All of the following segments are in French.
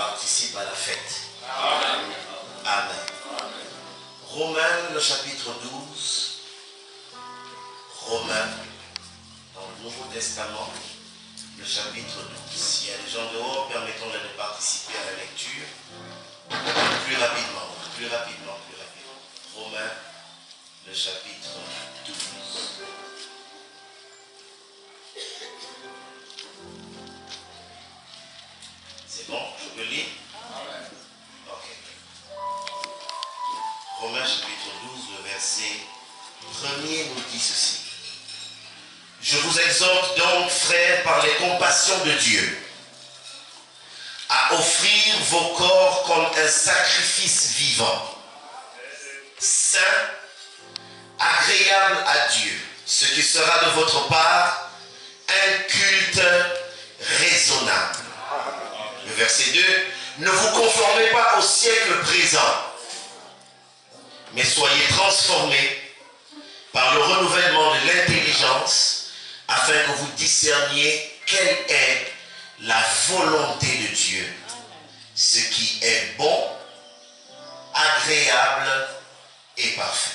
participe à la fête. Amen. Amen. Romains, le chapitre 12. Romains, dans le Nouveau Testament, le chapitre 12. S'il y a des gens dehors, permettons-leur de participer à la lecture. Plus rapidement. Romains, le chapitre 12. C'est bon, je peux lire? Ok. Romains chapitre 12, le verset 1er nous dit ceci. Je vous exhorte donc, frères, par les compassions de Dieu, à offrir vos corps comme un sacrifice vivant, saint, agréable à Dieu, ce qui sera de votre part un culte raisonnable. Le verset 2, ne vous conformez pas au siècle présent, mais soyez transformés par le renouvellement de l'intelligence, afin que vous discerniez quelle est la volonté de Dieu, ce qui est bon, agréable et parfait.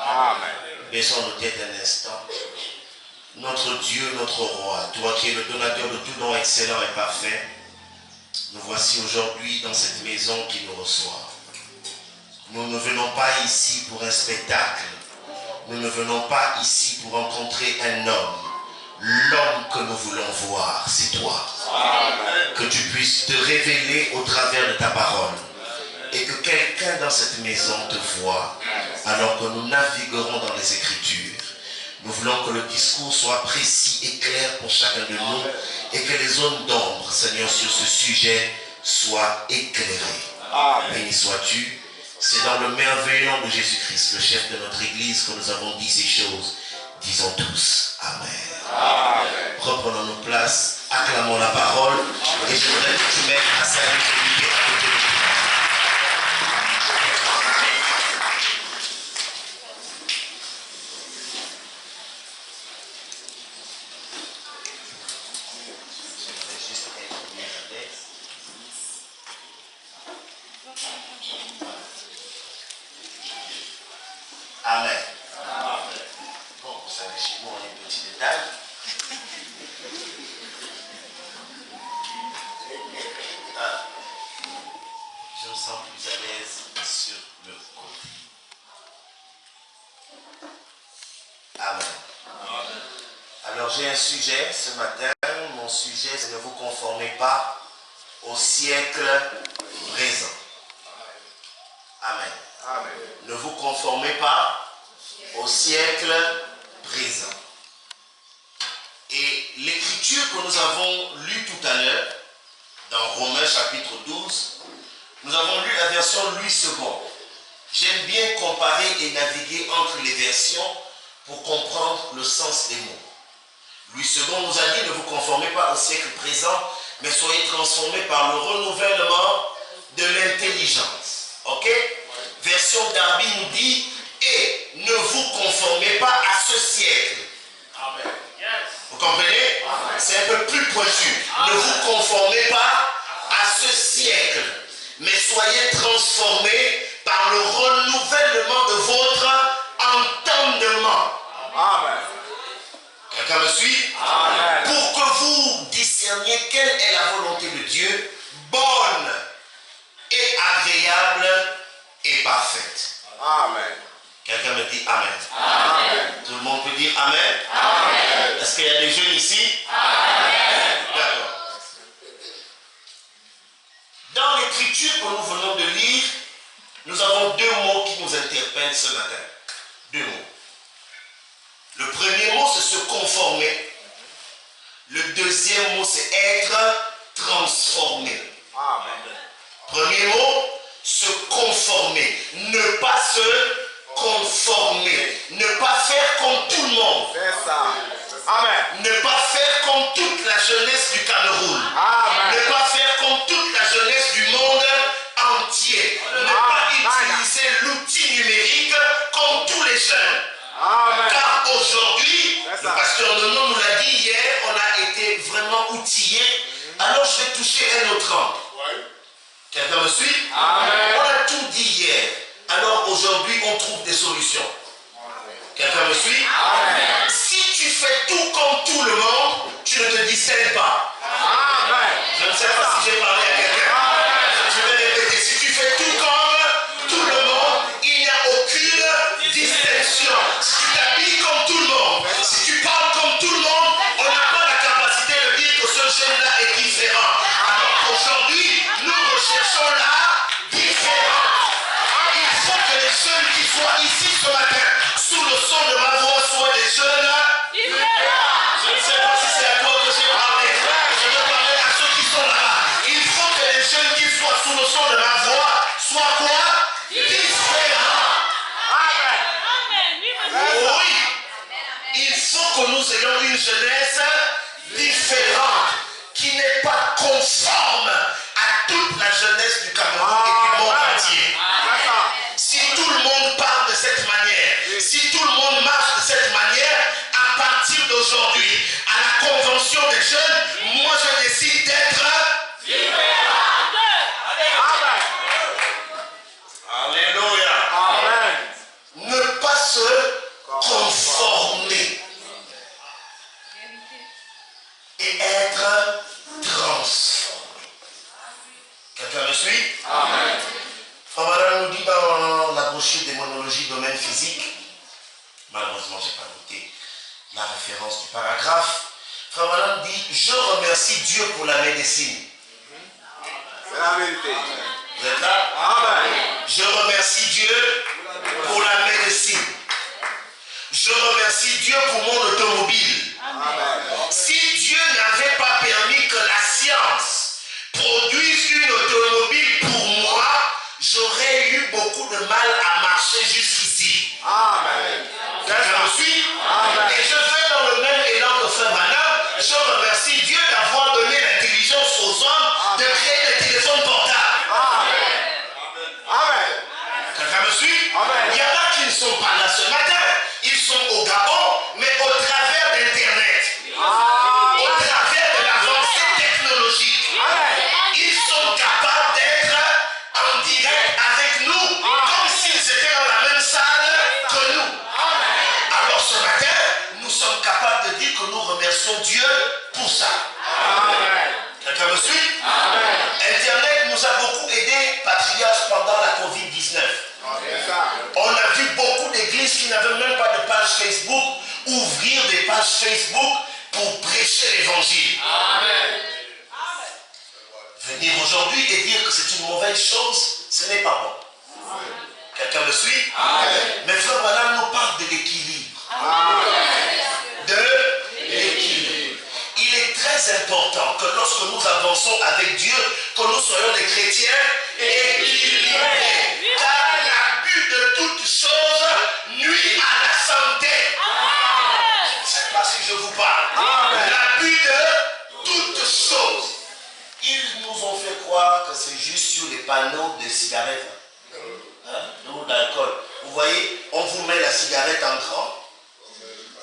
Amen. Baissons nos têtes un instant. Notre Dieu, notre roi, toi qui es le donateur de tout don excellent et parfait, nous voici aujourd'hui dans cette maison qui nous reçoit. Nous ne venons pas ici pour un spectacle. Nous ne venons pas ici pour rencontrer un homme. L'homme que nous voulons voir, c'est toi. Amen. Que tu puisses te révéler au travers de ta parole. Et que quelqu'un dans cette maison te voie alors que nous naviguerons dans les Écritures. Nous voulons que le discours soit précis et clair pour chacun de nous et que les zones d'ombre, Seigneur, sur ce sujet soient éclairées. Béni sois-tu. C'est dans le merveilleux nom de Jésus-Christ, le chef de notre Église, que nous avons dit ces choses. Disons tous Amen. Amen. Reprenons nos places, acclamons la parole et je voudrais que tu mettes à sa vie celui qui est à côté de toi. Amen. Bon, vous savez, chez nous, on a des petits détails. Je me sens plus à l'aise sur le côté. Amen. Alors, j'ai un sujet ce matin. Mon sujet, c'est ne vous conformez pas au siècle présent. Amen. Amen. Ne vous conformez pas au siècle présent. Et l'écriture que nous avons lue tout à l'heure, dans Romains chapitre 12, nous avons lu la version Louis II. J'aime bien comparer et naviguer entre les versions pour comprendre le sens des mots. Louis II nous a dit, ne vous conformez pas au siècle présent, mais soyez transformés par le renouvellement de l'intelligence. Ok? Version Darby nous dit, et ne vous conformez pas à ce siècle. Amen. Vous comprenez? C'est un peu plus pointu. Ne vous conformez pas à ce siècle, mais soyez transformés par le renouvellement de votre entendement. Amen. Quelqu'un me suit? Amen. Pour que vous discerniez quelle est la volonté de Dieu, bonne et agréable et parfaite. Amen. Quelqu'un me dit Amen. Amen. Tout le monde peut dire Amen. Amen. Est-ce qu'il y a des jeunes ici? Amen. D'accord. Dans l'écriture que nous venons de lire, nous avons deux mots qui nous interpellent ce matin. Deux mots. Le premier mot, c'est se conformer. Le deuxième mot, c'est être transformé. Amen. Premier mot, se conformer. Ne pas se conformer. Ne pas faire comme tout le monde. C'est ça. Amen. Ne pas faire comme toute la jeunesse du Cameroun. Amen. Ne pas faire comme toute la jeunesse du monde entier. Ne pas utiliser l'outil numérique comme tous les jeunes. Amen. Car aujourd'hui, le pasteur Nono nous l'a dit hier, on a été vraiment outillés. Alors je vais toucher un autre angle. Quelqu'un me suit? Amen. On a tout dit hier. Alors aujourd'hui, on trouve des solutions. Quelqu'un me suit? Amen. Si tu fais tout comme tout le monde, tu ne te distingues pas. Amen. Je ne sais pas si j'ai parlé à quelqu'un. Je vais répéter. Si tu fais tout comme tout le monde, il n'y a aucune distinction. Si tu t'habilles comme tout le monde, si tu parles comme tout le monde, on n'a pas la capacité de dire que ce jeune-là est différent. Alors aujourd'hui, nous recherchons la différence. Il faut que les jeunes qui soient ici ce matin, sous le son de ma voix, soient des jeunes différents. Je ne sais pas si c'est à toi que j'ai parlé. Je veux parler à ceux qui sont là-bas. Il faut que les jeunes qui soient sous le son de ma voix soient quoi? Différents. Oui. Il faut que nous ayons une jeunesse différente, qui n'est pas conforme à toute la jeunesse du Cameroun et du monde entier. Si tout le monde parle de cette manière, si tout le monde marche de cette manière, à partir d'aujourd'hui, à la convention des jeunes, moi je décide d'être différent. Alléluia. Amen. Ne pas se conformer et être transformé. Quelqu'un me suit? Amen. Frère Madame nous dit dans la brochure démonologie domaine physique, malheureusement je n'ai pas noté la référence du paragraphe, Frère Madame dit, je remercie Dieu pour la médecine. C'est la vérité. Vous êtes là? Amen. Je remercie Dieu pour la médecine. Je remercie Dieu pour mon automobile. Amen. Si Dieu n'avait pas permis que la science produise une automobile pour moi, j'aurais eu beaucoup de mal à marcher jusqu'ici. Amen. Quelqu'un me suit? Amen. Et je fais dans le même élan que Frère Branham, je remercie Dieu d'avoir donné l'intelligence aux hommes de créer des téléphones portables. Amen. Amen. Quelqu'un me suit? Amen. Il y en a qui ne sont pas là ce matin. Ils sont au Gabon, mais au travers d'Internet. Au travers de l'avancée technologique. Ils sont capables d'être en direct avec nous, comme s'ils étaient dans la même salle que nous. Alors ce matin, nous sommes capables de dire que nous remercions Dieu pour ça. Quelqu'un me suit? Internet nous a beaucoup aidé, patriarche, pendant la Covid-19. On a vu beaucoup d'églises qui n'avaient même pas de page Facebook ouvrir des pages Facebook pour prêcher l'évangile. Venir aujourd'hui et dire que c'est une mauvaise chose, ce n'est pas bon. Quelqu'un me suit? Mais Frère Branham nous parle de l'équilibre. De l'équilibre. Il est très important que lorsque nous avançons avec Dieu, que nous soyons des chrétiens équilibrés. Car l'abus de toute chose nuit à la santé. Je ne sais pas si je vous parle. L'abus de toute chose. Ils nous ont fait croire que c'est juste sur les panneaux de cigarettes. Ou d'alcool. Vous voyez, on vous met la cigarette en grand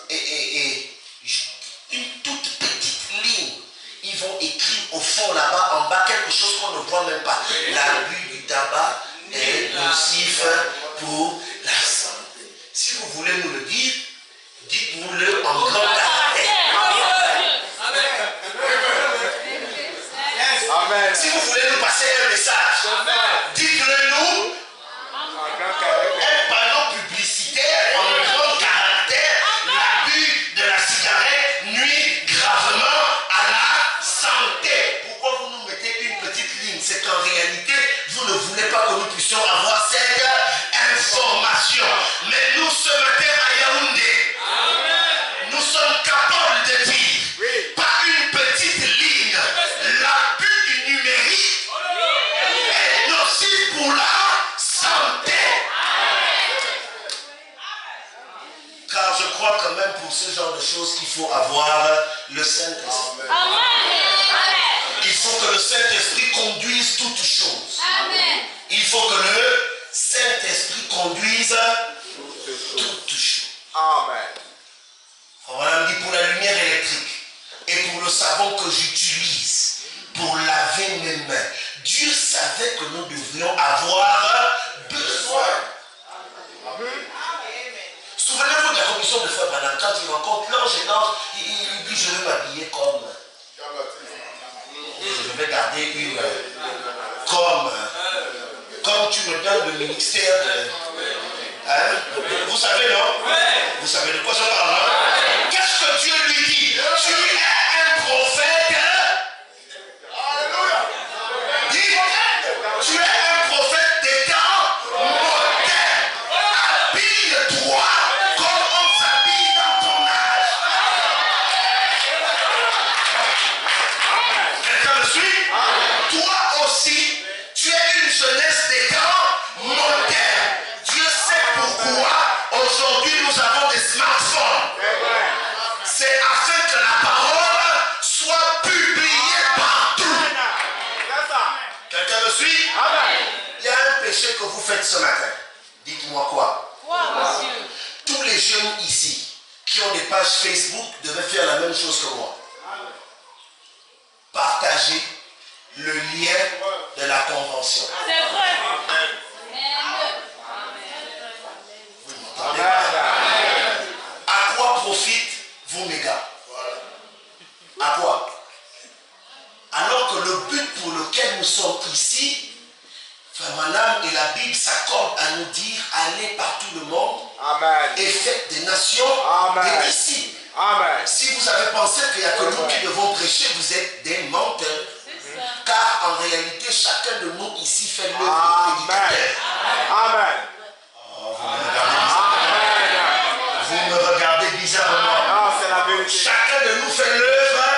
et une toute petite ligne. Ils vont écrire au fond là-bas, en bas, quelque chose qu'on ne voit même pas. L'abus du tabac est nocif pour la santé. Si vous voulez nous le dire, dites-nous-le en grand caractère. Amen. Si vous voulez nous passer un message, dites-le nous. Un panneau publicitaire en grand caractère, l'abus de la cigarette nuit gravement à la santé. Pourquoi vous nous mettez une petite ligne? C'est qu'en réalité, vous ne voulez pas que nous puissions avoir cette information. Mais nous, ce matin à Yaoundé, nous sommes capables de dire, par une petite ligne, l'abus du numérique est nocif pour la santé. Car je crois que même pour ce genre de choses, il faut avoir le Saint-Esprit. Il faut que le Saint-Esprit conduise toutes choses. Il faut que le Saint-Esprit conduise toutes choses. Amen. On va dire pour la lumière électrique et pour le savon que j'utilise pour laver mes mains. Dieu savait que nous devrions avoir besoin. Souvenez-vous de la commission de Frère Branham, quand il rencontre l'ange et l'ange, il dit je veux m'habiller comme. Je vais garder une. Comme tu me donnes le ministère de. Hein? Vous savez, non? Vous savez de quoi je parle, non? Qu'est-ce que Dieu lui dit? Tu es un prophète. Alléluia. Dis, tu es un prophète des temps modernes. Habille-toi comme on s'habille dans ton âge. Quelqu'un me suit? Toi aussi, tu es une jeunesse des temps modernes. Dieu sait pourquoi aujourd'hui nous avons des smartphones. C'est afin que la parole soit publiée partout. Quelqu'un me suit? Il y a un péché que vous faites ce matin. Dites-moi quoi? Tous les jeunes ici qui ont des pages Facebook devaient faire la même chose que moi. Partager le lien de la convention. C'est vrai. À quoi profitent vos mégas? À quoi? Alors que le but pour lequel nous sommes ici, Frère Branham et la Bible s'accordent à nous dire allez par tout le monde. Amen. Et faites des nations des disciples. Amen. Si vous avez pensé qu'il n'y a que nous qui devons prêcher, vous êtes des menteurs. Car en réalité, chacun de nous ici fait l'œuvre du prédicateur. Amen. Oh, vous me regardez bizarrement. Non, c'est la vérité. Chacun de nous fait l'œuvre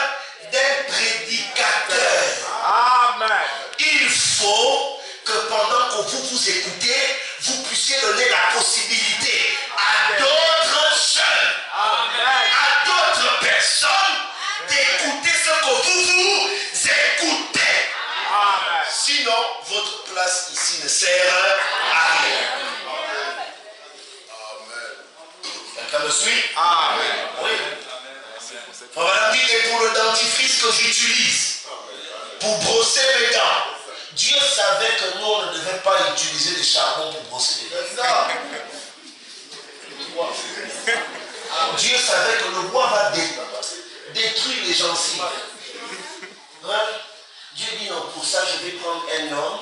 d'un prédicateur. Amen. Il faut que pendant que vous écoutez, vous puissiez donner la possibilité à d'autres jeunes, à d'autres personnes d'écouter ce que vous écoutez. Amen. Sinon, votre place ici ne sert à rien. Quelqu'un me suit? Amen. Oui. Frère dit, et pour le dentifrice que j'utilise pour brosser mes dents, Dieu savait que nous, on ne devait pas utiliser des charbons pour brosser les dents. Dieu savait que le bois va détruire les gencives. Hein? Dieu dit non, pour ça je vais prendre un homme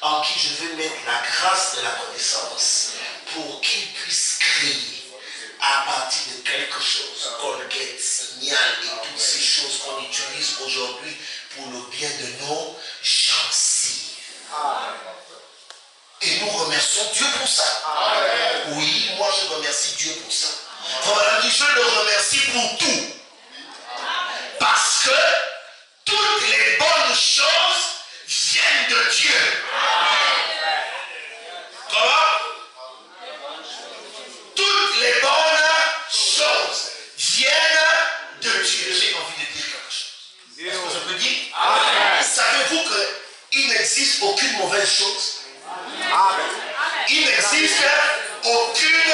en qui je vais mettre la grâce de la connaissance pour qu'il puisse créer à partir de quelque chose, Colgate, Signal et toutes ces choses qu'on utilise aujourd'hui pour le bien de nos gencives. Et nous remercions Dieu pour ça. Oui, moi je remercie Dieu pour ça. Voilà, je le remercie pour tout. Parce que toutes les bonnes choses viennent de Dieu. Comment? Toutes les bonnes choses viennent de Dieu. J'ai envie de dire quelque chose. Est-ce que je peux dire? Savez-vous qu'il n'existe aucune mauvaise chose? Amen. Il n'existe aucune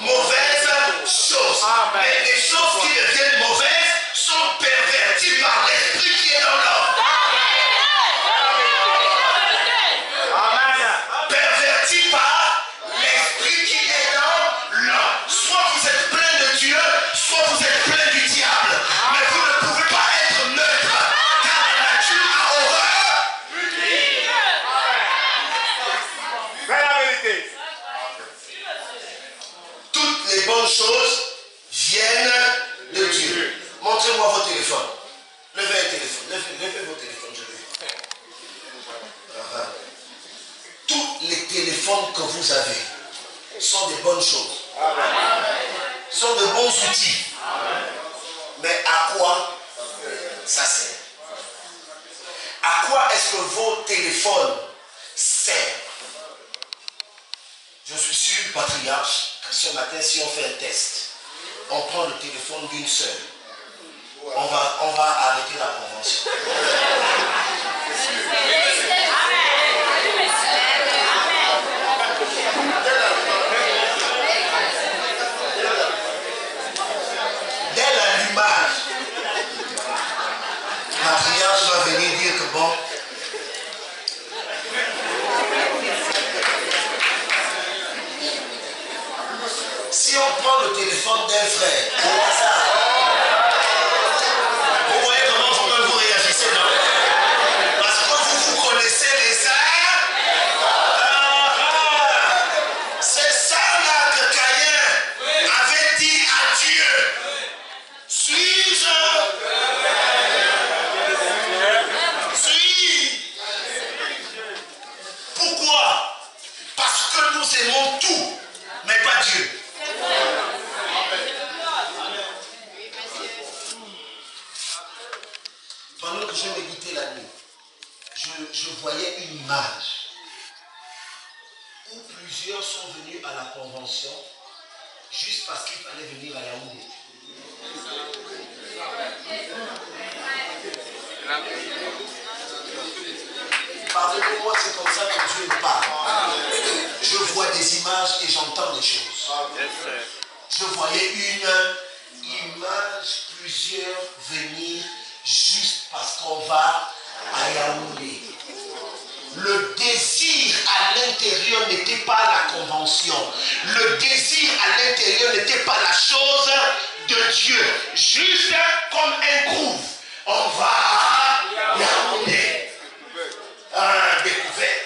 mauvaise chose. Mais les choses qui deviennent mauvaises sont perverties par l'esprit qui est dans l'homme. Perverties par l'esprit qui est dans l'homme. Soit vous êtes plein de Dieu, soit vous êtes plein du diable. Mais vous ne pouvez pas être neutre, car la nature a horreur. C'est la vérité. Toutes les bonnes choses viennent de Dieu. Montrez-moi vos téléphones. Levez un téléphone. Levez vos téléphones, je vais. Tous les téléphones que vous avez sont des bonnes choses. Sont de bons outils. Mais à quoi ça sert? À quoi est-ce que vos téléphones servent? Je suis sûr, patriarche, que ce matin, si on fait un test, on prend le téléphone d'une seule, on va arrêter la convention. Dès l'allumage, patriarche va venir dire que bon, prend le téléphone d'un frère au hasard. Vous voyez comment vous-même vous réagissez, non? Parce que vous connaissez les arts. C'est ça là que Caïn avait dit à Dieu. Suis-je? Pourquoi? Parce que nous aimons tout, mais pas Dieu. Pendant que je méditais la nuit, je voyais une image où plusieurs sont venus à la convention juste parce qu'il fallait venir à Yaoundé. Pardonnez-moi, c'est comme ça que Dieu me parle. Je vois des images et j'entends des choses. Je voyais une image, plusieurs venir juste parce qu'on va à Yaoundé. Le désir à l'intérieur n'était pas la convention. Le désir à l'intérieur n'était pas la chose de Dieu. Juste comme un groove. On va à Yaoundé. Découvert.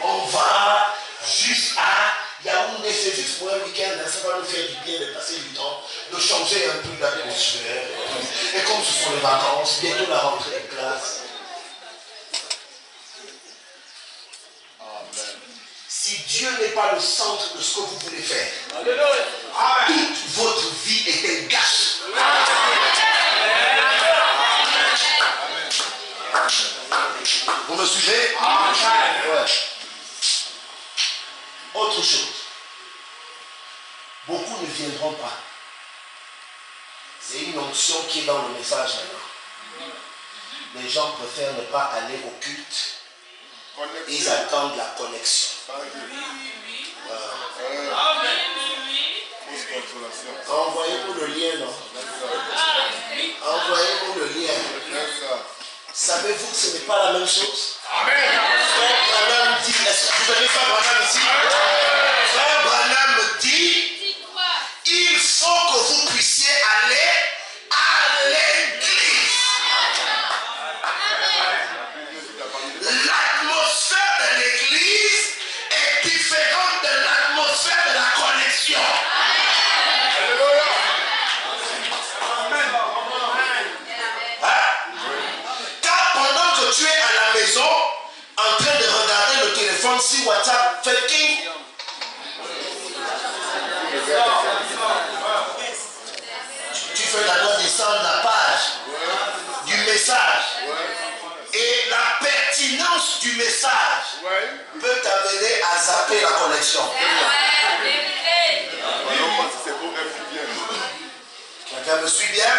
On va juste à Yaoundé. C'est juste pour un week-end. Ça va nous faire du bien de passer du temps, de changer un peu d'atmosphère. Et comme ce sont les vacances, bientôt la rentrée de classe. Si Dieu n'est pas le centre de ce que vous voulez faire, toute votre vie est un gâchis. Vous me suivez? Ouais. Autre chose. Beaucoup ne viendront pas. C'est une onction qui est dans le message maintenant. Les gens préfèrent ne pas aller au culte. Ils attendent la connexion. Envoyez-nous le lien, non? Envoyez-nous le lien. Savez-vous que ce n'est pas la même chose? Frère Branham dit, est-ce que vous avez Frère Branham ici? Frère Branham dit, il faut que vous puissiez aller à l'église. L'atmosphère de l'église est différente de l'atmosphère de la connexion. Car pendant que tu es à la maison, en train de regarder le téléphone si WhatsApp fait qui? Tu fais d'abord descendre la page du message. Et la pertinence du message peut t'amener à zapper la connexion. Quelqu'un me suit bien?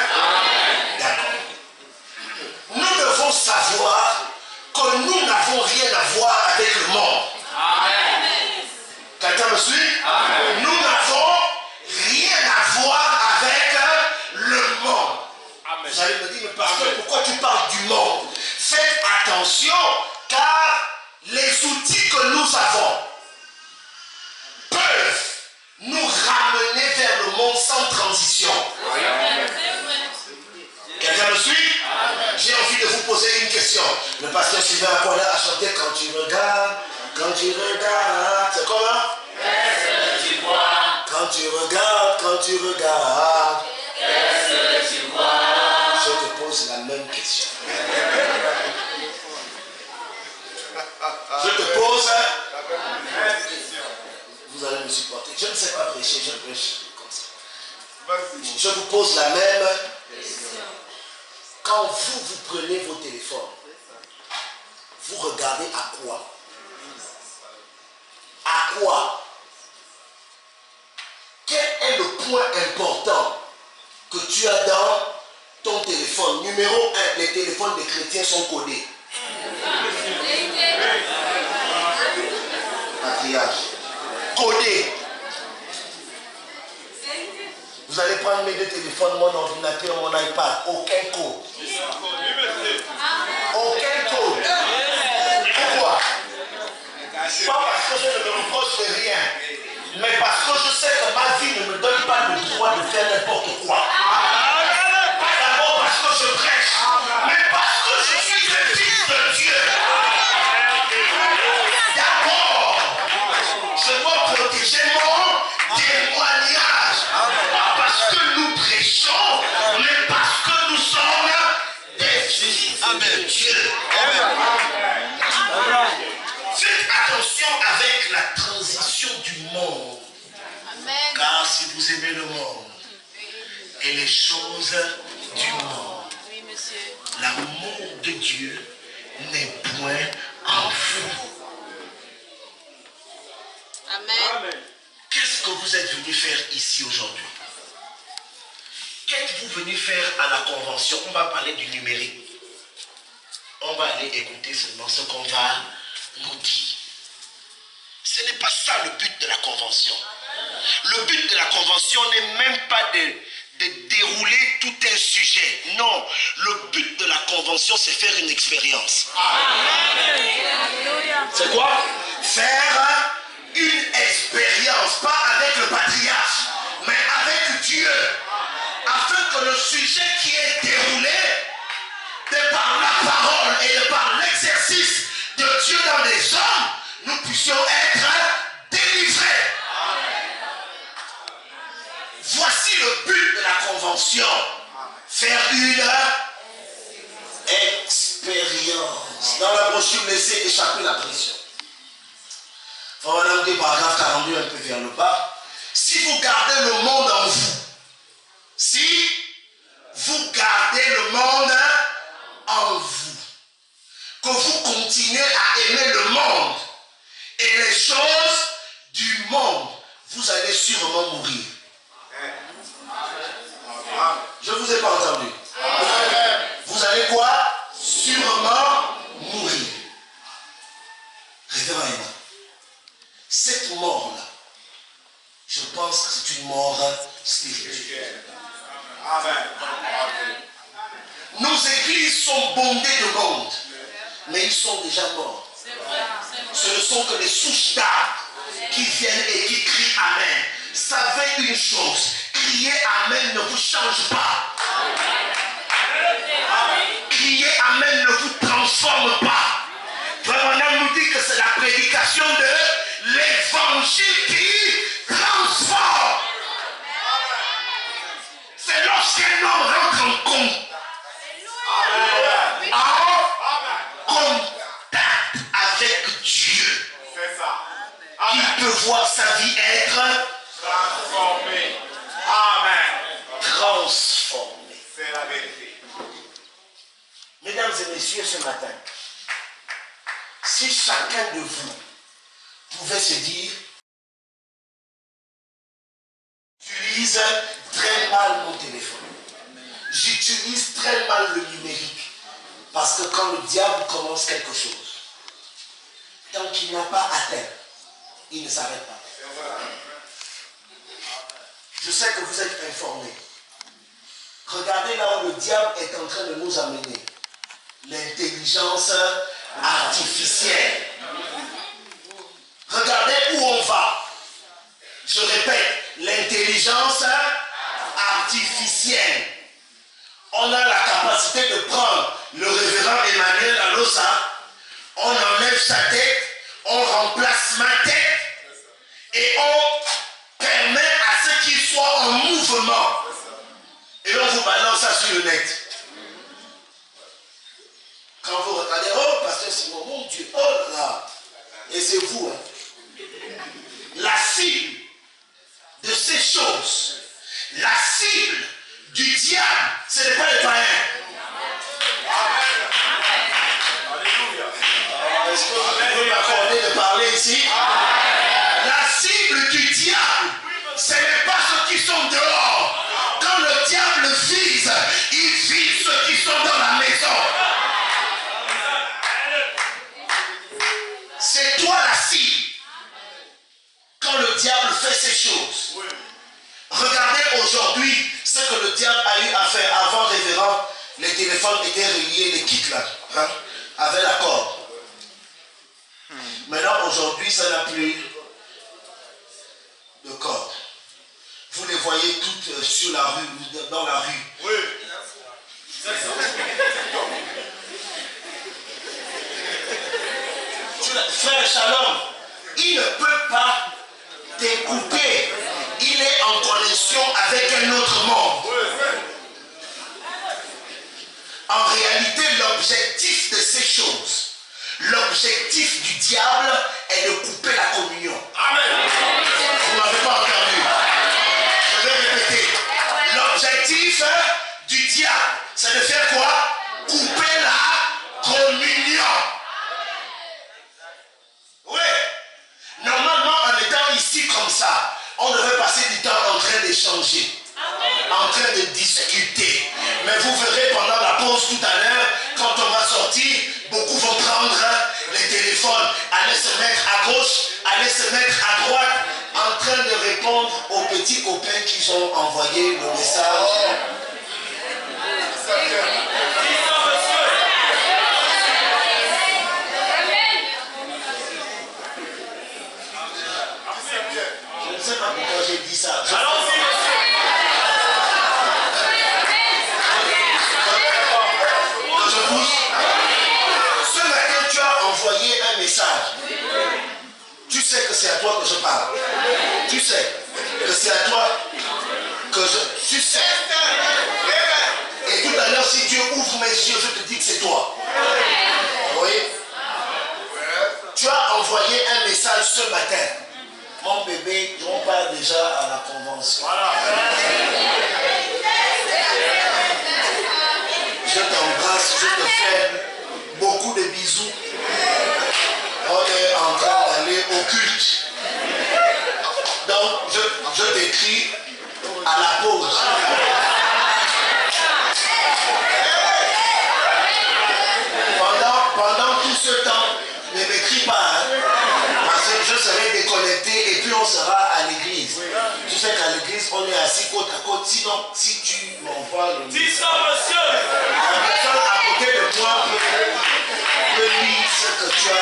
D'accord. Nous devons savoir que nous n'avons rien à voir avec le monde. Quelqu'un me suit? Nous n'avons rien à voir avec le monde. Vous allez me dire, mais pasteur, pourquoi tu parles du monde? Faites attention, car les outils que nous avons peuvent nous ramener vers le monde sans transition. Quelqu'un me suit? J'ai envie de vous poser une question. Le pasteur Sylvain Aquila a chanté quand tu regardes, c'est comment? Qu'est-ce que tu vois? Quand tu regardes, qu'est-ce que tu vois? Je te pose la même question. Je te pose. Vous allez me supporter. Je ne sais pas prêcher, je prêche comme ça. Je vous pose la même question. Quand vous prenez vos téléphones, vous regardez à quoi? À quoi? Quel est le point important que tu as dans ton téléphone? Numéro 1, les téléphones des chrétiens sont codés. Patriarche. Codé. Vous allez prendre mes deux téléphones, mon ordinateur, mon iPad. Aucun code. Aucun code. Pourquoi? Pas parce que je ne me reproche de rien. Mais parce que je sais que ma vie ne me donne pas le droit de faire n'importe quoi. Pas d'abord parce que je prêche, mais parce que je suis le fils de Dieu. D'abord, je dois protéger mon témoignage. Pas parce que nous prêchons, mais parce que nous sommes des fils de Dieu. Faites attention avec la transition du monde. Amen. Car si vous aimez le monde et les choses du monde, Oui, monsieur. l'amour de Dieu n'est point en vous. Amen. Qu'est-ce que vous êtes venu faire ici aujourd'hui? Qu'êtes-vous venu faire à la convention? On va parler du numérique. On va aller écouter seulement ce qu'on va nous dire. Ce n'est pas ça le but de la convention. Le but de la convention n'est même pas de dérouler tout un sujet. Non, le but de la convention, c'est faire une expérience. C'est quoi? Faire une expérience, pas avec le patriarche, mais avec Dieu, afin que le sujet qui est déroulé, de par la parole et de par l'exercice de Dieu dans les hommes, nous puissions être délivrés. Voici le but de la convention. Faire une expérience. Dans la brochure, laissez échapper la pression. Voilà, paragraphe 42 un peu vers le bas. Si vous gardez le monde en vous, si vous gardez le monde en vous, que vous continuez à aimer le monde et les choses du monde, vous allez sûrement mourir. Je ne vous ai pas entendu. Vous allez quoi? Sûrement mourir. Révérend Emma, cette mort-là, je pense que c'est une mort spirituelle. Nos églises sont bondées de monde, mais ils sont déjà morts. Ce ne sont que des souches d'arbres qui viennent et qui crient Amen. Savez une chose, crier Amen ne vous change pas. Crier Amen ne vous transforme pas. Frère nous dit que c'est la prédication de l'évangile qui transforme. C'est lorsqu'un homme rentre en compte. En contact avec Dieu, il peut voir sa vie être Transformé. Amen. transformée. C'est la vérité. Mesdames et messieurs, ce matin, si chacun de vous pouvait se dire, j'utilise très mal mon téléphone, j'utilise très mal le numérique, parce que quand le diable commence quelque chose, tant qu'il n'a pas atteint, il ne s'arrête pas. Je sais que vous êtes informés. Regardez là où le diable est en train de nous amener. L'intelligence artificielle. Regardez où on va. Je répète, l'intelligence artificielle. On a la capacité de prendre le révérend Emmanuel Alosa, on enlève sa tête, on remplace ma tête et on permet à ce qu'il soit en mouvement. Et on vous balance ça sur le net. Quand vous regardez, oh pasteur Simon, mon Dieu, oh là là, et c'est vous. Hein. La cible de ces choses, la cible du diable, ce n'est pas les païens. Est-ce que vous pouvez m'accorder de parler ici? La cible du diable, ce n'est pas ceux qui sont dehors. Quand le diable vise, il vise ceux qui sont dans la maison. C'est toi la cible. Quand le diable fait ces choses. Regardez aujourd'hui ce que le diable a eu à faire. Avant, révérend, les téléphones étaient reliés, les kits là, hein, avec la corde. Maintenant, aujourd'hui, ça n'a plus. de cordes. Vous les voyez toutes sur la rue, dans la rue. Oui. C'est ça. Frère Shalom, il ne peut pas t'écouter. Il est en connexion avec un autre monde. En réalité, l'objectif de ces choses, l'objectif du diable est de couper la communion. Amen. Vous ne m'avez pas entendu. Je vais répéter. L'objectif du diable, c'est de faire quoi? Couper la communion. Oui. Normalement, en étant ici comme ça, on devrait passer du temps en train d'échanger, en train de discuter. Mais vous verrez pendant la pause tout à l'heure, quand on va sortir, beaucoup vont prendre les téléphones, aller se mettre à gauche, aller se mettre à droite, en train de répondre aux petits copains qui ont envoyé le message. Je ne sais pas pourquoi j'ai dit ça. Ce matin, tu as envoyé un message. Tu sais que c'est à toi que je parle. Tu sais que c'est à toi que je... Tu sais. Et tout à l'heure, si Dieu ouvre mes yeux, je te dis que c'est toi. Oui. Tu as envoyé un message ce matin. Mon bébé, on part déjà à la convention. Je t'embrasse, je te fais beaucoup de bisous. On est en train d'aller au culte. Donc, je t'écris à la pause. Pendant tout ce temps, ne m'écris pas. Parce que je serai déconnecté et puis on sera à l'église. Tu sais qu'à l'église, on est assis côte à côte. Sinon, si tu m'envoies le message, Dis ça, monsieur. la personne à côté de moi peut lire ce que tu as.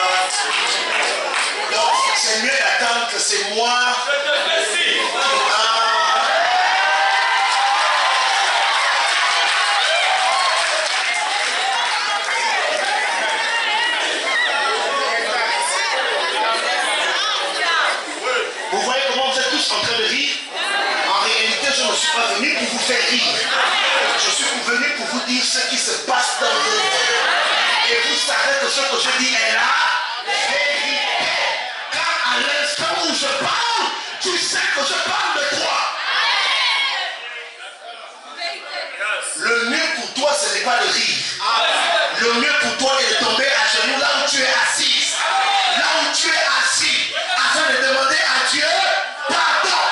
Donc, c'est mieux d'attendre que c'est moi. Je te remercie. Vous voyez comment vous êtes tous en train de rire? En réalité, je ne suis pas venu pour vous faire rire. Je suis venu pour vous dire ce qui se passe dans vos vies. Et vous savez que ce que je dis est là. Vérité. Car à l'instant où je parle, tu sais que je parle de toi. Le mieux pour toi, ce n'est pas de rire. Le mieux pour toi est de tomber à genoux là où tu es assis. Là où tu es assis. Afin de demander à Dieu pardon.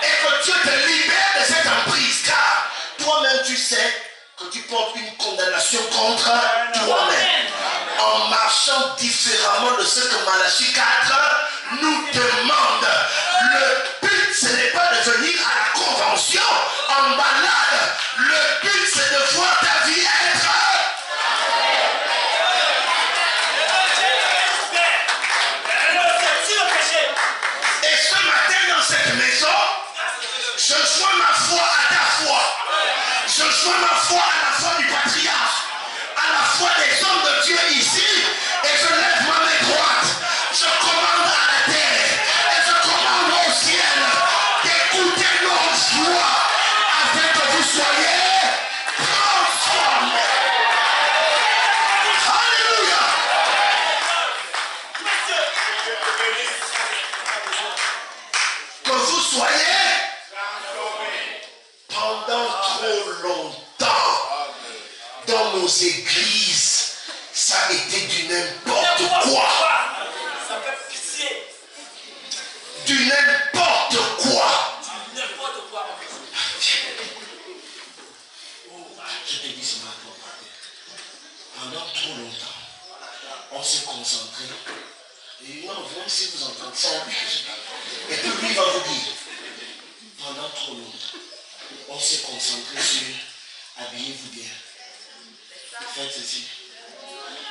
Et que Dieu te libère de cette emprise. Car toi-même tu sais que tu portes une condamnation contre toi-même. En marchant différemment de ce que Malachie 4 nous demande. Le but, ce n'est pas de venir à la convention en balade. Le but, c'est de voir ta vie être. Et ce matin, dans cette maison, je joins ma foi à ta foi. Je joins ma foi à la foi du patriarche, à la foi des hommes de Dieu ici, et je lève ma main droite. Je commande à la terre et je commande au ciel d'écouter nos voix afin que vous soyez transformés. Alléluia. Que vous soyez pendant trop longtemps dans nos églises, ça a été du n'importe quoi. Ça fait pitié. Du n'importe quoi. N'importe quoi. Je te dis ce matin, pendant trop longtemps, on s'est concentré. Et non, même si vous entendez ça, et puis lui va vous dire, pendant trop longtemps, on s'est concentré sur habillez-vous bien. Faites ceci.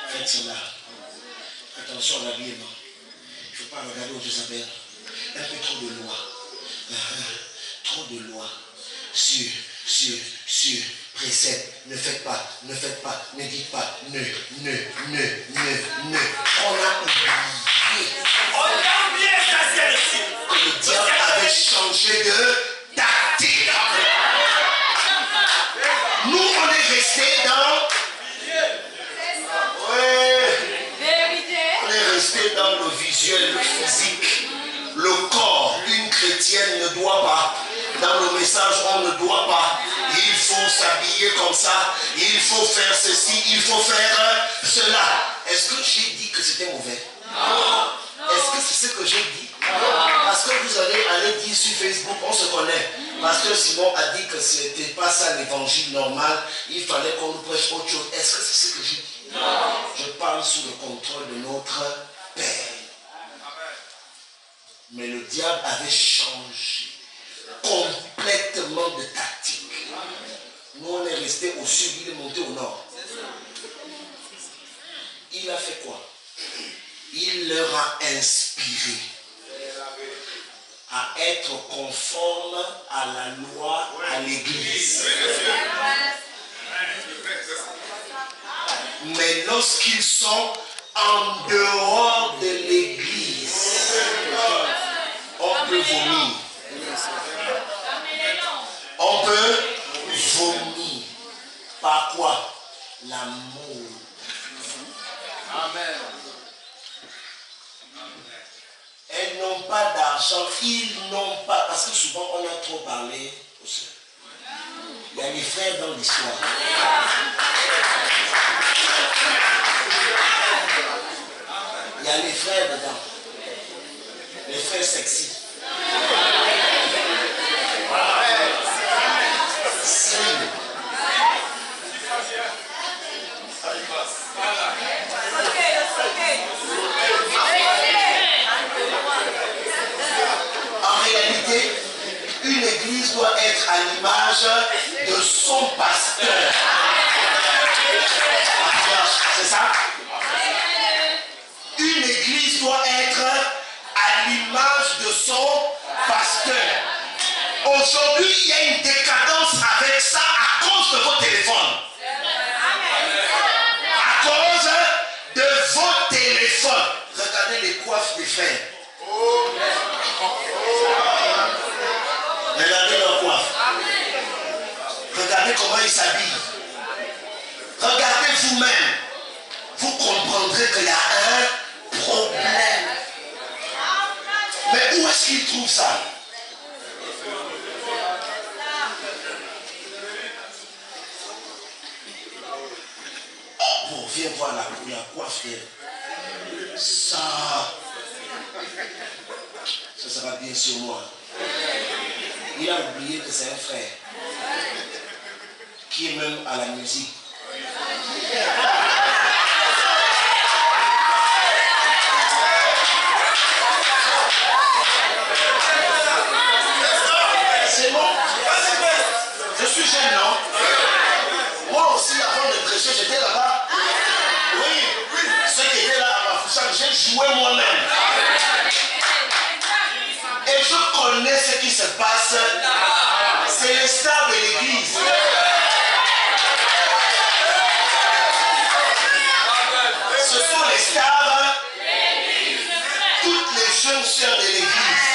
Faites cela. Attention à l'habillement. Il ne faut pas regarder aux Jezabel. Un peu trop de loi. Trop de lois. Sur, précepte. Ne faites pas, ne dites pas, ne. On a oublié. On a oublié ça, c'est ici. Que le diable avait changé de tactique. Nous, on est resté dans... Ouais. On est resté dans le visuel, le physique. Le corps, une chrétienne ne doit pas. Dans le message, on ne doit pas. Il faut s'habiller comme ça. Il faut faire ceci. Il faut faire cela. Est-ce que j'ai dit que c'était mauvais? Non. Est-ce que c'est ce que j'ai dit? Non. Parce que vous allez aller dire sur Facebook, on se connaît. Pasteur Simon a dit que ce n'était pas ça l'évangile normal. Il fallait qu'on nous prêche autre chose. Est-ce que c'est ce que j'ai dit? Non. Je parle sous le contrôle de notre Père. Mais le diable avait changé complètement de tactique. Nous, on est resté au sud, il est monté au nord. Il a fait quoi? Il leur a inspiré à être conforme à la loi, à l'église. Mais lorsqu'ils sont en dehors de l'église, on peut vomir. On peut vomir. Par quoi? L'amour. Amen. Elles n'ont pas d'argent, ils n'ont pas, parce que souvent on a trop parlé aussi. Il y a les frères dans l'histoire. Il y a les frères dedans. Les frères sexy. En réalité, une église doit être à l'image de son pasteur. C'est ça? Une église doit être à l'image de son pasteur. Aujourd'hui, il y a une décadence avec ça à cause de vos téléphones. À cause de vos téléphones. Regardez les coiffes des frères. Regardez leurs coiffes. Regardez comment ils s'habillent. Regardez vous-même. Vous comprendrez qu'il y a un problème. Mais où est-ce qu'ils trouvent ça? Bon, viens voir la coiffe. Ça va bien sur moi. Il a oublié que c'est un frère qui est même à la musique. C'est bon? Je suis jeune, non? Moi aussi, avant de prêcher, j'étais là-bas. Oui, ceux qui étaient là à ma fouchane, j'ai joué moi-même. Et je connais ce qui se passe. C'est les stars de l'église. Ce sont les stars. Toutes les jeunes sœurs de l'église.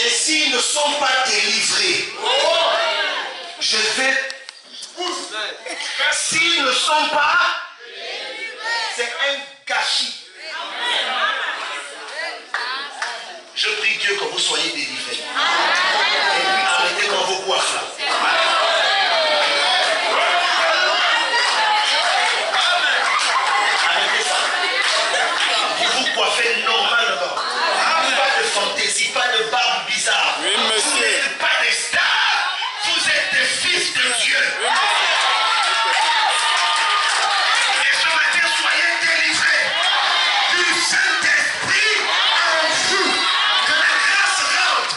Et s'ils ne sont pas délivrés, je vais... S'ils ne sont pas, c'est un gâchis. Je prie Dieu que vous soyez délivrés. Et puis arrêtez dans vos coiffes là. Arrêtez ça. Et vous coiffez normalement. Pas de fantaisie, pas de barbe bizarre. Oui, vous n'êtes pas des stars, vous êtes des fils de Dieu. Et ce matin, soyez délivrés du Saint-Esprit en vous. Que la grâce rentre.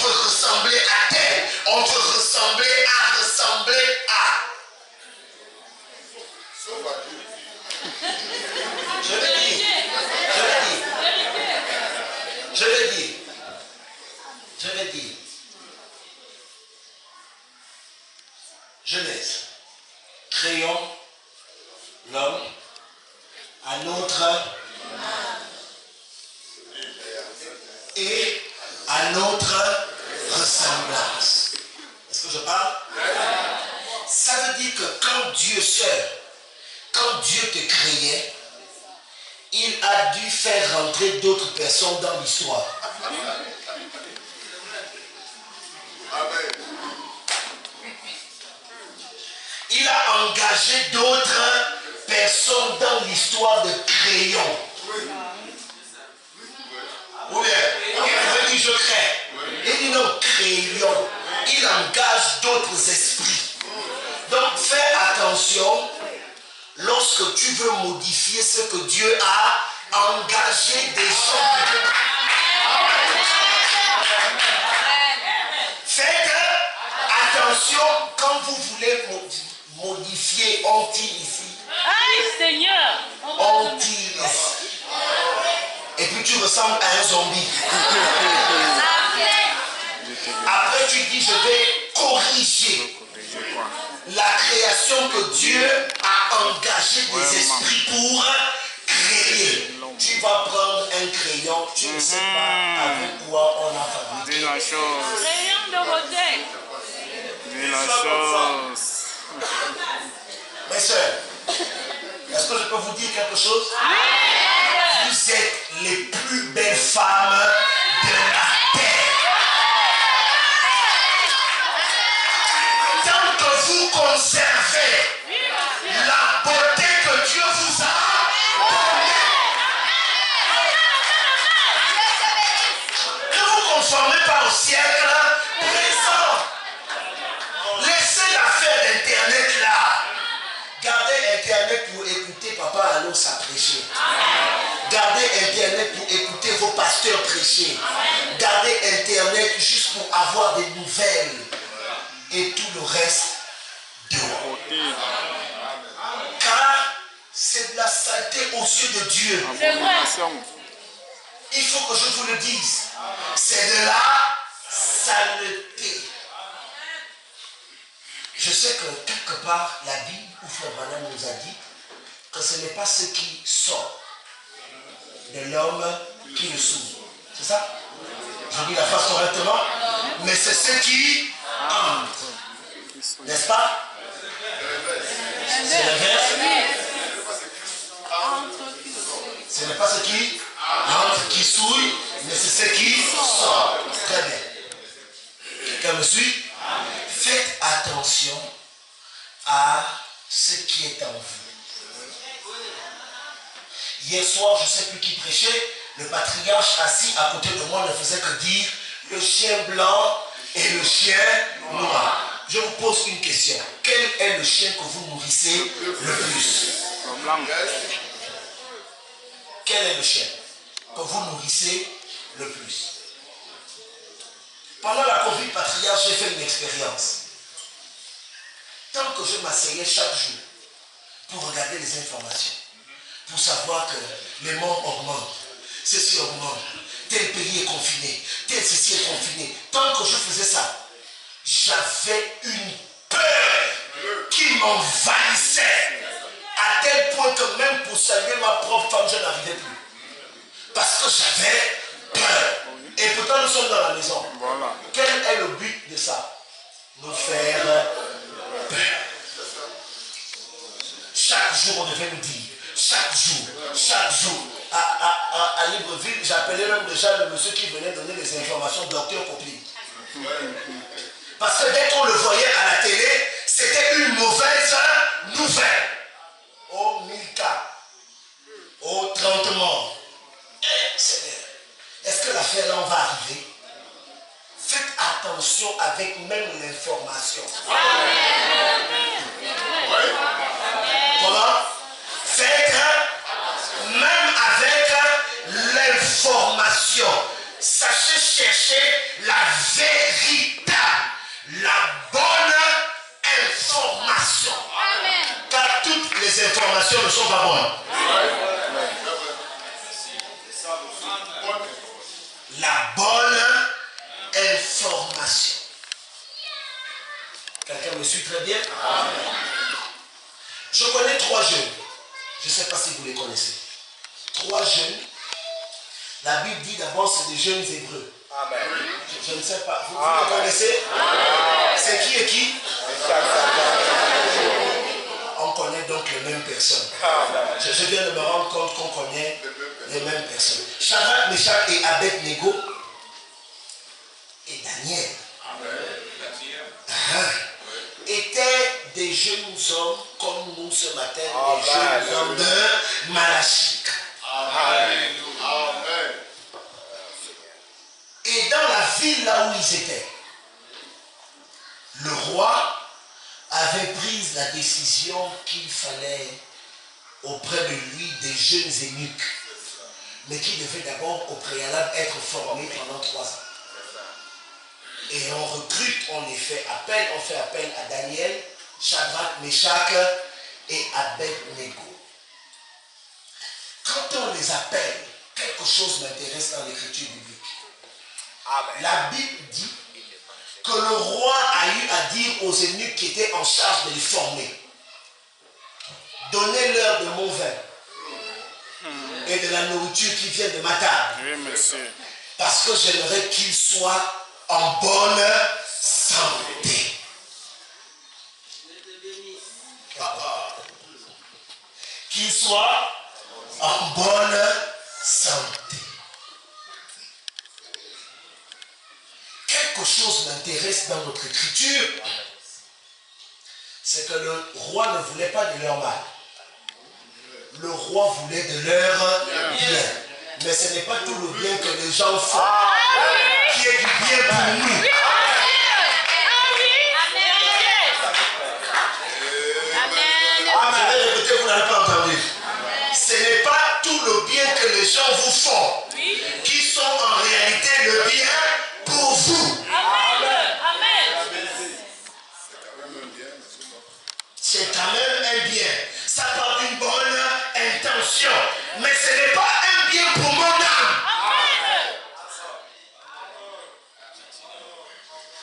veut ressembler à tel, on veut ressembler à. Je vais dire. Genèse. Créons l'homme à notre et à notre ressemblance. Est-ce que je parle? Ça veut dire que quand Dieu te créait, il a dû faire rentrer d'autres personnes dans l'histoire. Il a engagé d'autres personnes dans l'histoire de Créon. Ou bien, il dit je crée. Il dit non, Créon. Il engage d'autres esprits. Donc fais attention lorsque tu veux modifier ce que Dieu a engagé des gens. Faites attention quand vous voulez modifier, on tire ici. Aïe Seigneur. On tire ici. Et puis tu ressembles à un zombie. Après tu dis je vais corriger la création que Dieu a engagé des esprits pour créer. Tu vas prendre un crayon, tu ne sais pas avec quoi on a fabriqué. Dis la chose. Rayon de beauté. Dis la chose. Mes soeurs, est-ce que je peux vous dire quelque chose? Vous êtes les plus belles femmes de la terre. Tant que vous conservez la beauté que Dieu vous a donnée, ne vous conformez pas au siècle présent. Laissez l'affaire d'Internet là. Gardez Internet pour écouter Papa Allos à prêcher. Gardez Internet pour écouter vos pasteurs prêcher. Gardez Internet juste pour avoir des nouvelles. Et tout le reste dehors. Car c'est de la saleté aux yeux de Dieu. C'est vrai. Il faut que je vous le dise. C'est de la saleté. Je sais que quelque part, la Bible ou Frère Branham nous a dit que ce n'est pas ce qui sort de l'homme qui le s'ouvre. C'est ça? Je dis la phrase correctement. Mais c'est ce qui entre. N'est-ce pas? C'est le verset. Ce n'est pas ce qui entre, qui souille, mais c'est ce qui sort. Très bien. Quelqu'un me suit? Faites attention à ce qui est en vous. Hier soir, je ne sais plus qui prêchait, le patriarche assis à côté de moi ne faisait que dire le chien blanc et le chien noir. Je vous pose une question. Quel est le chien que vous nourrissez le plus? Quel est le chien que vous nourrissez le plus? Pendant la Covid, patriarche, j'ai fait une expérience. Tant que je m'asseyais chaque jour pour regarder les informations, pour savoir que les morts augmentent, ceci augmente, tel pays est confiné, tel ceci est confiné. Tant que je faisais ça, j'avais une peur qui m'envahissait à tel point que même pour saluer ma propre femme, je n'arrivais plus. Parce que j'avais peur. Et pourtant, nous sommes dans la maison. Voilà. Quel est le but de ça? Nous faire peur. Chaque jour, on devait nous dire. Chaque jour. À Libreville, j'appelais même déjà le monsieur qui venait donner les informations, docteur Popli. Parce que dès qu'on le voyait à la télé, c'était une mauvaise nouvelle. Oh, 1000 cas. Oh, 30 morts. Seigneur, est-ce que l'affaire là, on va arriver? Faites attention avec même l'information. Comment? Faites même avec l'information. Sachez chercher la véritable, la bonne information. Amen. Car toutes les informations ne sont pas bonnes. La bonne information. Quelqu'un me suit très bien? Je connais 3 jeunes. Je ne sais pas si vous les connaissez. 3 jeunes. La Bible dit d'abord c'est des jeunes hébreux. Je ne sais pas. Vous les connaissez? C'est qui et qui? On connaît donc les mêmes personnes. Je viens de me rendre compte qu'on connaît les mêmes personnes. Shadrach, Meshach et Abed-Nego et Daniel étaient des jeunes hommes comme nous ce matin, des jeunes hommes de Malachie. Et dans la ville là où ils étaient, le roi avait pris la décision qu'il fallait auprès de lui des jeunes eunuques, mais qui devaient d'abord au préalable être formés pendant 3 ans. Et on recrute, on fait appel à Daniel, Shadrach, Meshach et Abed-Nego. Quand on les appelle, quelque chose m'intéresse dans l'écriture biblique. La Bible dit que le roi a eu à dire aux eunuques qui étaient en charge de les former, donnez-leur de mon vin et de la nourriture qui vient de ma table. Oui, monsieur. Parce que j'aimerais qu'ils soient en bonne santé. Qu'ils soient en bonne santé. Quelque chose m'intéresse dans notre écriture, c'est que le roi ne voulait pas de leur mal. Le roi voulait de leur bien. Mais ce n'est pas tout le bien que les gens font qui est du bien pour nous. Je vais répéter, vous n'avez pas entendu. Ce n'est pas tout le bien que les gens vous font qui sont en réalité le bien pour vous. C'est quand même un bien. Ça part d'une bonne intention. Mais ce n'est pas un bien pour mon âme.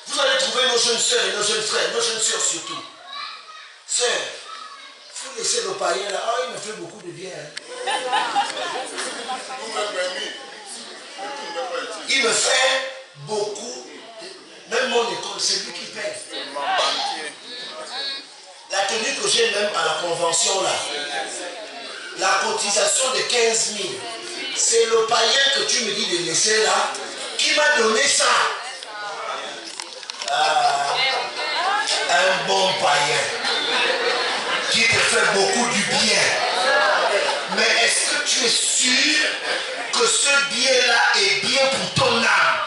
Vous allez trouver nos jeunes soeurs et nos jeunes frères, nos jeunes soeurs surtout. Sœurs, il faut laisser le païen là. Oh, il me fait beaucoup de bien. Il me fait beaucoup. Même mon école, c'est lui qui paye. La tenue que j'ai même à la convention là, la cotisation de 15 000, c'est le païen que tu me dis de laisser là, qui m'a donné ça. Un bon païen qui te fait beaucoup du bien. Mais est-ce que tu es sûr que ce bien-là est bien pour ton âme?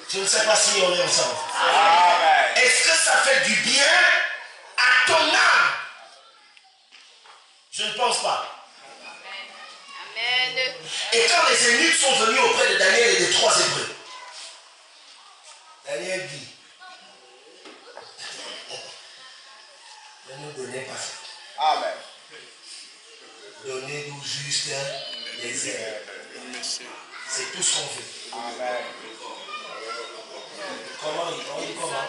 Je ne sais pas si on est ensemble. Est-ce que ça fait du bien à ton âme? Je ne pense pas. Amen. Et quand les eunuques sont venus auprès de Daniel et des 3 Hébreux, Daniel dit, ne nous donnez pas ça. Amen. Donnez-nous juste les ailes. C'est tout ce qu'on veut. Amen. Comment il dit comment?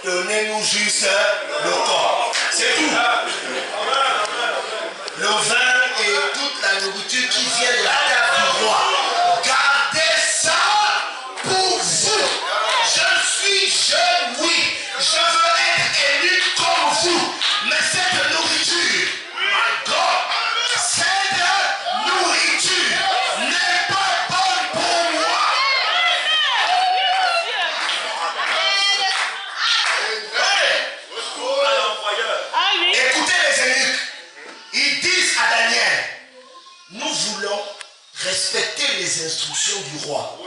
Donnez-nous juste le corps. C'est tout. Le vin et toute la nourriture qui vient de la table du roi. Gardez ça pour vous. Je suis jeune, oui. Je veux être élu comme vous. Mais cette nourriture, my God, cette nourriture n'est pas bonne pour moi. Écoutez les eunuques. Ils disent à Daniel, nous voulons respecter les instructions du roi.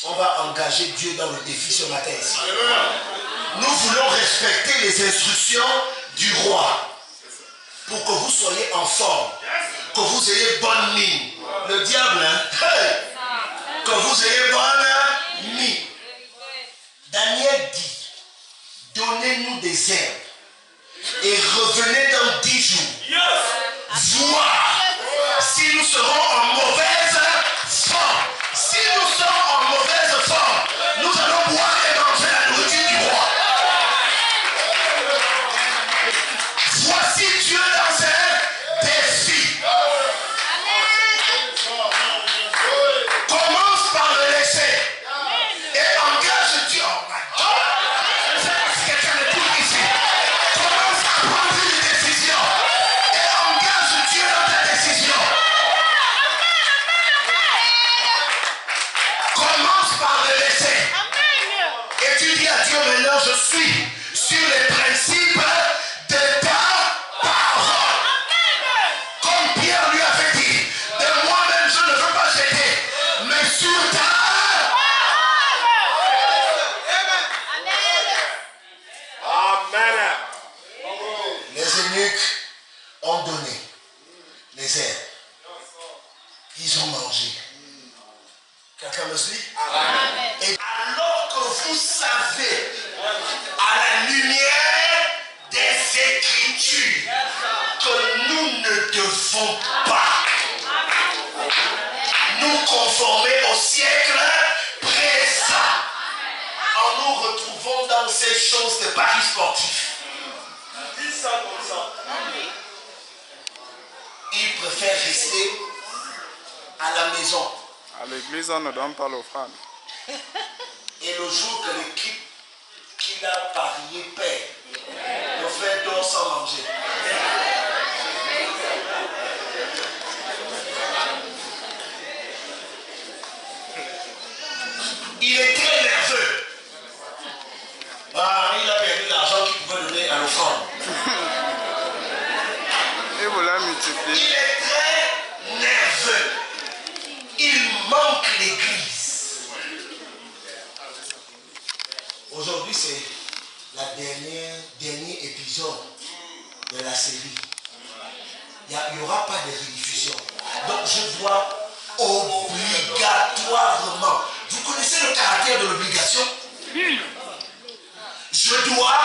On va engager Dieu dans le défi ce matin ici. Nous voulons respecter les instructions du roi pour que vous soyez en forme. vous ayez bonne mine. Le diable, hein? Hey! Que vous ayez bonne mine. Daniel dit, donnez-nous des herbes et revenez dans 10 jours. Voir si nous serons en mauvaise forme. Si nous sommes en mauvaise forme, nous allons boire et manger la nourriture du roi. Voici Dieu dans un défi. Commence par le laisser et engage Dieu. Oh my God. Je ne sais pas si quelqu'un m'écoute ici. Commence à prendre une décision et engage Dieu dans ta décision. Commence par le laisser. Et tu dis à Dieu maintenant, je suis sur les principes de ta parole. Comme Pierre lui avait dit, de moi-même je ne veux pas jeter, mais sur ta Amen. Les eunuques ont donné les herbes. Ils ont mangé. Quelqu'un me suit? Et alors que vous savez, à la lumière des Écritures, que nous ne devons pas nous conformer au siècle présent, en nous retrouvant dans ces choses de paris sportifs. Dis ça comme ça. Ils préfèrent rester à la maison. À l'église, on ne donne pas l'offrande. Et le jour que l'équipe qu'il a parié perd, le frère dort sans manger. Il est très nerveux. Ah, il a perdu l'argent qu'il pouvait donner à l'offrande. Et vous la multipliez. Il est très nerveux. Il manque l'église. Aujourd'hui, c'est la dernier épisode de la série. Il n'y aura pas de rediffusion. Donc, je dois obligatoirement. Vous connaissez le caractère de l'obligation? Je dois